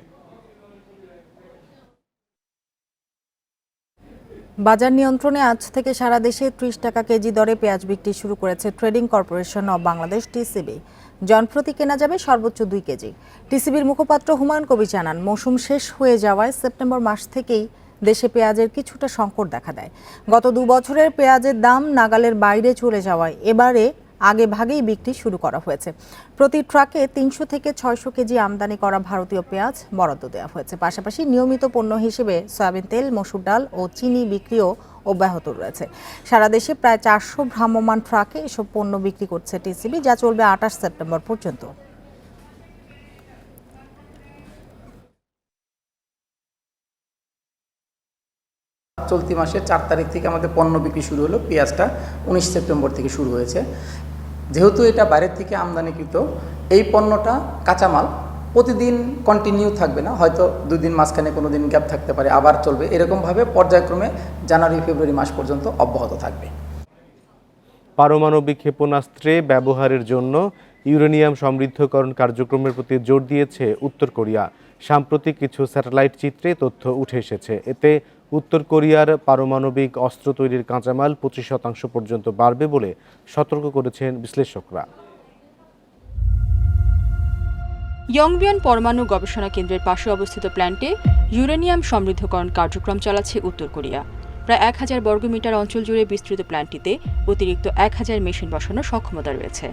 বাজার নিয়ন্ত্রণে আজ থেকে সারা দেশে 30 টাকা কেজি দরে পেঁয়াজ বিক্রি শুরু করেছে trading corporation of Bangladesh TCB. জনপ্রতি কেনা যাবে সর্বোচ্চ 2 কেজি। টিসিবির মুখপাত্র হুমায়ুন কবির জানান, মৌসুম শেষ হয়ে যাওয়ায় সেপ্টেম্বর মাস থেকেই দেশে পেঁয়াজের কিছুটা সংকট দেখা দেয়। গত 2 বছরের পেঁয়াজের দাম নাগালের বাইরে চলে যাওয়ায় এবারে আগে ভাগেই বিক্রি শুরু করা হয়েছে। প্রতি ট্রাকে 300 থেকে 600 কেজি আমদানি করা ভারতীয় পেঁয়াজ বরাদ্দ দেওয়া হয়েছে। পাশাপাশি নিয়মিত পণ্য হিসেবে সয়াবিন তেল, মসুর ডাল ও চিনি বিক্রিও অব্যাহত রয়েছে। সারা দেশে প্রায় 400 ভ্রাম্যমাণ ট্রাকে এসব পণ্য বিক্রি করছে টিসিবি, যা চলবে 28 সেপ্টেম্বর পর্যন্ত। চলতি মাসের 4 তারিখ থেকে আমাদের পণ্য বিক্রি শুরু হলো। পেঁয়াজটা 19 সেপ্টেম্বর থেকে শুরু হয়েছে। যেহেতু এটা বাইরের থেকে আমদানিকৃত, এই পণ্যটা কাঁচামাল প্রতিদিন কন্টিনিউ থাকবে না, হয়তো 2 দিন মাঝখানে কোনো দিন গ্যাপ থাকতে পারে, আবার চলবে। এরকমভাবে পর্যায়ক্রমে জানুয়ারি ফেব্রুয়ারি মাস পর্যন্ত অব্যাহত থাকবে। পারমাণবিক ক্ষেপণাস্ত্রে ব্যবহারের জন্য ইউরেনিয়াম সমৃদ্ধকরণ কার্যক্রমের প্রতি জোর দিয়েছে উত্তর কোরিয়া। সাম্প্রতিক কিছু স্যাটেলাইট চিত্রে তথ্য উঠে এসেছে। এতে উত্তর কোরিয়ার পারমাণবিক অস্ত্র তৈরির কাঁচামাল 25% পর্যন্ত বাড়বে বলে সতর্ক করেছেন বিশ্লেষকরা। ইয়ংবিয়ন পরমাণু গবেষণা কেন্দ্রের পাশে অবস্থিত প্ল্যান্টে ইউরেনিয়াম সমৃদ্ধকরণ কার্যক্রম চালাচ্ছে উত্তর কোরিয়া। প্রায় 1000 বর্গমিটার অঞ্চল জুড়ে বিস্তৃত প্ল্যান্টটিতে অতিরিক্ত 1000 মেশিন বসানোর সক্ষমতা রয়েছে।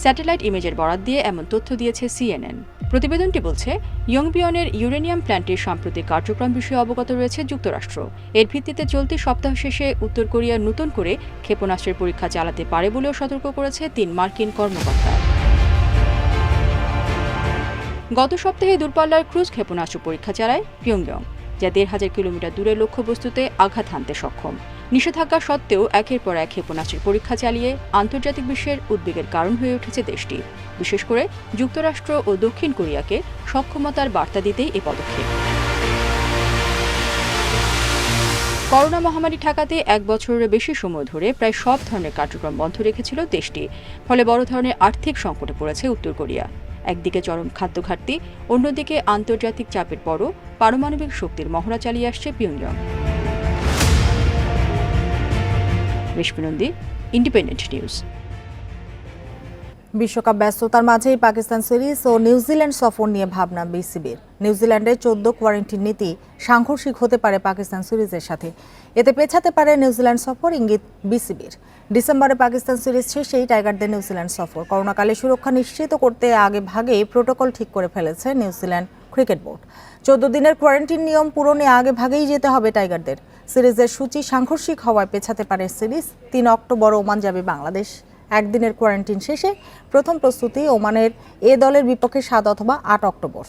স্যাটেলাইট ইমেজের বরাত দিয়ে এমন তথ্য দিয়েছে CNN। প্রতিবেদনটি বলছে, ইয়ংবিয়নের ইউরেনিয়াম প্ল্যান্টের সাম্প্রতিক কার্যক্রম বিষয়ে অবগত রয়েছে যুক্তরাষ্ট্র। এর ভিত্তিতে চলতি সপ্তাহ শেষে উত্তর কোরিয়া নতুন করে ক্ষেপণাস্ত্রের পরীক্ষা চালাতে পারে বলেও সতর্ক করেছে 3 মার্কিন কর্মকর্তা। গত সপ্তাহে দূরপাল্লার ক্রুজ ক্ষেপণাস্ত্র পরীক্ষা চালায় পিয়ংইয়ং, যা 1500 কিলোমিটার দূরের লক্ষ্যবস্তুতে আঘাত হানতে সক্ষম। নিষেধাজ্ঞা সত্ত্বেও একের পর এক ক্ষেপণাস্ত্রের পরীক্ষা চালিয়ে আন্তর্জাতিক বিশ্বের উদ্বেগের কারণ হয়ে উঠেছে দেশটি। বিশেষ করে যুক্তরাষ্ট্র ও দক্ষিণ কোরিয়াকে সক্ষমতার বার্তা দিতেই এ পদক্ষেপ। করোনা মহামারী ঠেকাতে 1 বছরের বেশি সময় ধরে প্রায় সব ধরনের কার্যক্রম বন্ধ রেখেছিল দেশটি। ফলে বড় ধরনের আর্থিক সংকটে পড়েছে উত্তর কোরিয়া। একদিকে চরম খাদ্য ঘাটতি, অন্যদিকে আন্তর্জাতিক চাপের পরও পারমাণবিক শক্তির মহড়া চালিয়ে আসছে পিয়ংইয়ং। রেশমিনন্দী, ইন্ডিপেন্ডেন্ট নিউজ। বিশ্বকাপ ব্যস্ততার মাঝেই পাকিস্তান সিরিজ ও নিউজিল্যান্ড সফর নিয়ে ভাবনা বিসিবির। নিউজিল্যান্ডের 14 কোয়ারেন্টিন নীতি সাংঘর্ষিক হতে পারে পাকিস্তান সিরিজের সাথে। এতে পেছাতে পারে নিউজিল্যান্ড সফর, ইঙ্গিত বিসিবির। ডিসেম্বরে পাকিস্তান সিরিজ শেষেই টাইগারদের নিউজিল্যান্ড সফর। করোনাকালে সুরক্ষা নিশ্চিত করতে আগে ভাগেই প্রোটোকল ঠিক করে ফেলেছে নিউজিল্যান্ড ক্রিকেট বোর্ড। 14 দিনের কোয়ারেন্টিন নিয়ম পূরণে আগে ভাগেই যেতে হবে টাইগারদের। সিরিজের সূচি সাংঘর্ষিক হওয়ায় পেছাতে পারে সিরিজ। 3 অক্টোবর ওমান যাবে বাংলাদেশ। একদিনের কোয়ারেন্টিন শেষে প্রথম প্রস্তুতি ওমানের এ দলের বিপক্ষে 7 অথবা 8 অক্টোবর।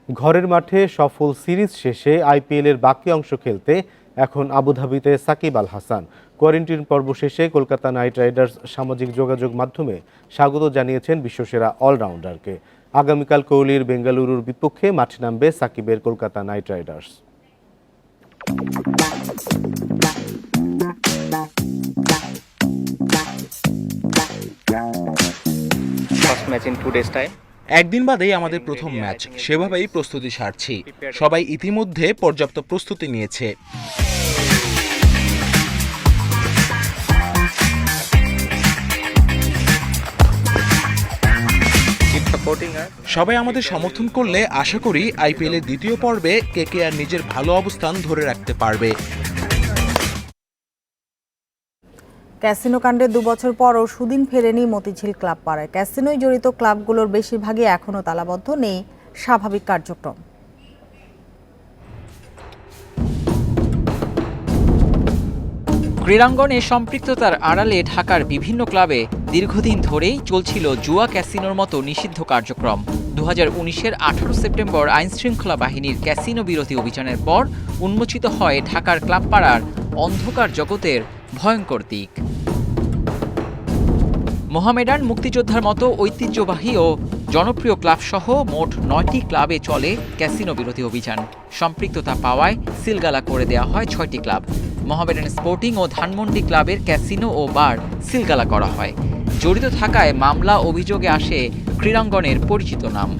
ঘরের মাঠে সফল সিরিজ শেষে আইপিএলের বাকি অংশ খেলতে এখন আবুধাবিতে সাকিব আল হাসান। কোয়ারেন্টিন পর্ব শেষে কলকাতা নাইট রাইডার্স সামাজিক যোগাযোগ মাধ্যমে স্বাগত জানিয়েছেন বিশ্বসেরা অলরাউন্ডারকে। আগামীকাল কোহলির বেঙ্গালুরুর বিপক্ষে মাঠে নামবে সাকিবের কলকাতা নাইট রাইডার্স। একদিন বাদেই আমাদের প্রথম ম্যাচ, সেভাবেই প্রস্তুতি সারছি। সবাই ইতিমধ্যে পর্যাপ্ত প্রস্তুতি নিয়েছে। সবাই আমাদের সমর্থন করলে আশা করি আইপিএল এর দ্বিতীয় পর্বে কেকেআর নিজের ভালো অবস্থান ধরে রাখতে পারবে। ক্যাসিনো কাণ্ডে 2 বছর পরও সুদিন ফেরেনি মতিঝিল ক্লাব পাড়ায়। ক্যাসিনোয় জড়িত ক্লাবগুলোর বেশিরভাগই এখনও তালাবদ্ধ, নেই স্বাভাবিক কার্যক্রম। ক্রীড়াঙ্গনে সম্পৃক্ততার আড়ালে ঢাকার বিভিন্ন ক্লাবে দীর্ঘদিন ধরেই চলছিল জুয়া ক্যাসিনোর মতো নিষিদ্ধ কার্যক্রম। 2019-এর 18 সেপ্টেম্বর আইনশৃঙ্খলা বাহিনীর ক্যাসিনো বিরোধী অভিযানের পর উন্মোচিত হয় ঢাকার ক্লাবপাড়ার অন্ধকার জগতের ভয়ঙ্কর দিক। মোহামেডান, মুক্তিযোদ্ধার মতো ঐতিহ্যবাহী ও জনপ্রিয় ক্লাবসহ মোট 9টি ক্লাবে চলে ক্যাসিনো বিরোধী অভিযান। সম্পৃক্ততা পাওয়ায় সিলগালা করে দেওয়া হয় 6টি ক্লাব। মোহামেডান স্পোর্টিং ও ধানমন্ডি ক্লাবের ক্যাসিনো ও বার সিলগালা করা হয়। জড়িত থাকায় মামলা অভিযোগে আসে ক্রীড়াঙ্গনের পরিচিত নাম।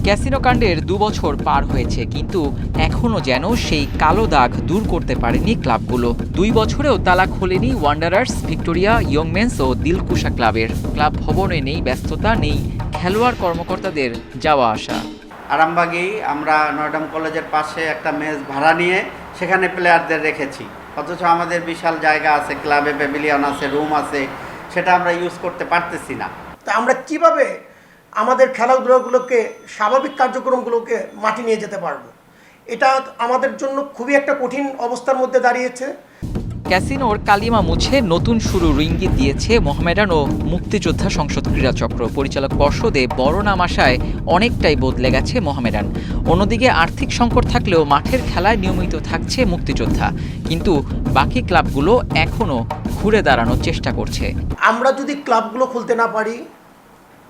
ক্যাসিনো কাণ্ডের 2 বছর পার হয়েছে, কিন্তু এখনও যেন সেই কালো দাগ দূর করতে পারেনি ক্লাবগুলো। 2 বছরেও তালা খোলেনি ওয়ান্ডারার্স, ভিক্টোরিয়া, ইয়ংমেন্স ও দিলকুশা ক্লাবের। ক্লাব ভবনে নেই ব্যস্ততা, নেই খেলোয়াড় কর্মকর্তাদের যাওয়া আসা। আরামবাগেই আমরা নয়ডাম কলেজের পাশে একটা মেস ভাড়া নিয়ে সেখানে প্লেয়ারদের রেখেছি, অথচ আমাদের বিশাল জায়গা আছে, ক্লাবে প্যাভিলিয়ন আছে, রুম আছে, সেটা আমরা ইউজ করতে পারতেছি না। তা আমরা কিভাবে আমাদের খেলাধুলাগুলোকে, স্বাভাবিক কার্যক্রমগুলোকে মাটি নিয়ে যেতে পারবো? এটা আমাদের জন্য খুবই একটা কঠিন অবস্থার মধ্যে দাঁড়িয়েছে। ক্যাসিনোর কালিমা মুছে নতুন শুরুর ইঙ্গিত দিয়েছে মোহামেডান ও মুক্তিযোদ্ধা সংসদ ক্রীড়া চক্র। পরিচালক পর্ষদে বড় নাম আসায় অনেকটাই বদলে গেছে মোহামেডান। অন্যদিকে আর্থিক সংকট থাকলেও মাঠের খেলায় নিয়মিত থাকছে মুক্তিযোদ্ধা, কিন্তু বাকি ক্লাবগুলো এখনও ঘুরে দাঁড়ানোর চেষ্টা করছে। আমরা যদি ক্লাবগুলো খুলতে না পারি,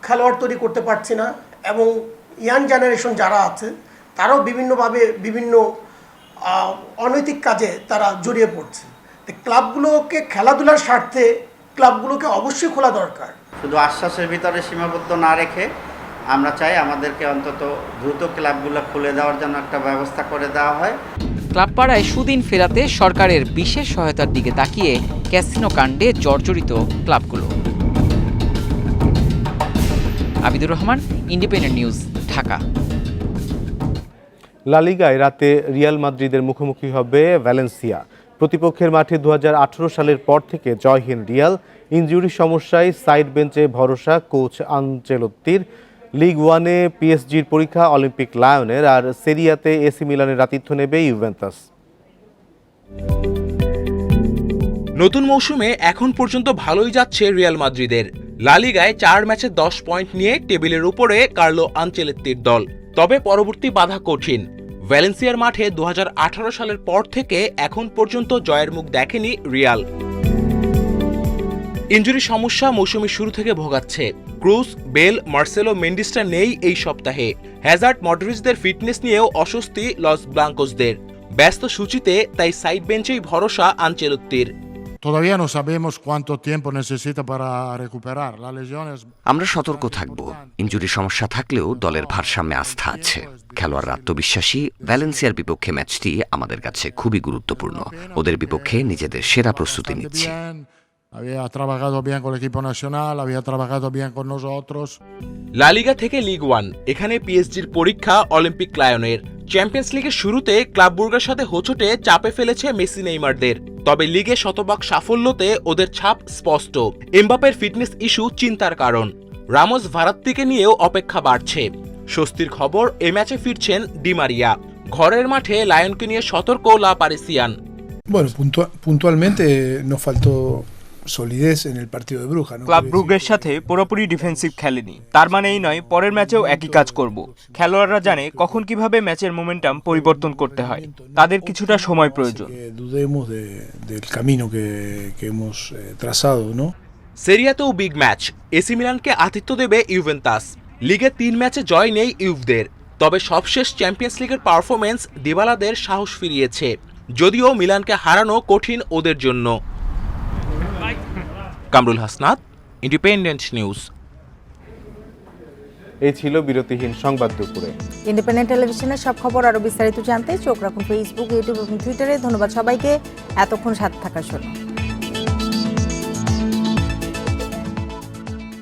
খেলোয়াড় তৈরি করতে পারছি না, এবং ইয়াং জেনারেশন যারা আছে তারাও বিভিন্নভাবে বিভিন্ন অনৈতিক কাজে তারা জড়িয়ে পড়ছে। ক্লাবগুলোকে খেলাধুলার স্বার্থে ক্লাবগুলোকে অবশ্যই খোলা দরকার। শুধু আশ্বাসের ভিতরে সীমাবদ্ধ না রেখে আমরা চাই আমাদেরকে অন্তত দ্রুত ক্লাবগুলো খুলে দেওয়ার জন্য একটা ব্যবস্থা করে দেওয়া হয়। ক্লাবপাড়ায় সুদিন ফেরাতে সরকারের বিশেষ সহায়তার দিকে তাকিয়ে ক্যাসিনো কাণ্ডে জর্জরিত ক্লাবগুলো। Abidur Rahman, Independent News, Dhaka. La লিগায় রাতে রিয়াল মাদ্রিদের মুখোমুখি হবে ভ্যালেন্সিয়া। প্রতিপক্ষের মাঠে 2018 সালের পর থেকে জয়হীন রিয়াল। ইনজুরি সমস্যায় সাইড বেঞ্চে ভরসা কোচ আনচেলোত্তির। লিগ 1-এ পিএসজির পরীক্ষা অলিম্পিক লায়নের, আর সেরিয়াতে এসি মিলানের আতিথ্য নেবে ইউভেন্টাস। নতুন মৌসুমে এখন পর্যন্ত ভালোই যাচ্ছে রিয়াল মাদ্রিদের। লা লিগায় 4 ম্যাচে 10 পয়েন্ট নিয়ে টেবিলের উপরে কার্লো আনচেলোত্তির দল। তবে পরবর্তী বাধা কঠিন। ভ্যালেন্সিয়ার মাঠে 2018 সালের পর থেকে এখন পর্যন্ত জয়ের মুখ দেখেনি রিয়াল। ইনজুরি সমস্যা মৌসুমের শুরু থেকে ভোগাচ্ছে। ক্রুজ, বেল, মার্সেলো, মেন্ডিসটা নেই এই সপ্তাহে। হ্যাজার্ড, মডরিচদের ফিটনেস নিয়েও অস্বস্তি লস ব্লাঙ্কোসদের। ব্যস্ত সূচিতে তাই সাইড বেঞ্চেই ভরসা আনচেলোত্তির। আমরা সতর্ক থাকব। ইনজুরি সমস্যা থাকলেও দলের ভারসাম্যে আস্থা আছে। খেলোয়াড়রা আত্মবিশ্বাসী। ভ্যালেন্সিয়ার বিপক্ষে ম্যাচটি আমাদের কাছে খুবই গুরুত্বপূর্ণ। ওদের বিপক্ষে নিজেদের সেরা প্রস্তুতি নিচ্ছি। লা লিগা থেকে লিগ 1, এখানে পিএসজির পরীক্ষা অলিম্পিক লায়নের। চ্যাম্পিয়ন্স লিগের শুরুতে ক্লাব বুর্গার সাথে হোঁচটে চাপে ফেলেছে মেসি, নেইমারদের। তবে লিগে শতভাগ সাফল্যতে ওদের ছাপ স্পষ্ট। এমবাপের ফিটনেস ইস্যু চিন্তার কারণ। রামোস, ভারাত্তিকে নিয়েও অপেক্ষা বাড়ছে। স্বস্তির খবর, এ ম্যাচে ফিরছেন ডি মারিয়া। ঘরের মাঠে লায়নকে নিয়ে সতর্ক লা পারিসিয়ান। ক্লাব ব্রুগের সাথে পুরোপুরি ডিফেন্সিভ খেলেনি, তার মানে এই নয় পরের ম্যাচেও একই কাজ করব। খেলোয়াড়রা জানে কখন কিভাবে ম্যাচের মোমেন্টাম পরিবর্তন করতে হয়। তাদের কিছুটা সময় প্রয়োজন। সেরিয়াতেও বিগ ম্যাচ। এসি মিলানকে আতিথ্য দেবে ইউভেন্টাস। লিগে 3 ম্যাচে জয় নেই ইউভদের। তবে সবশেষ চ্যাম্পিয়ন্স লিগের পারফরমেন্স দিবালাদের সাহস ফিরিয়েছে, যদিও মিলানকে হারানো কঠিন ওদের জন্য। Kamrul Hasnat, independent news. এই ছিল বিরতিহীন সংবাদ দুপুরে। ইন্ডিপেন্ডেন্ট টেলিভিশনের সব খবর আরো বিস্তারিত জানতে চোখ রাখুন ফেসবুক, ইউটিউব এবং টুইটারে। ধন্যবাদ সবাইকে এতক্ষণ সাথে থাকার জন্য।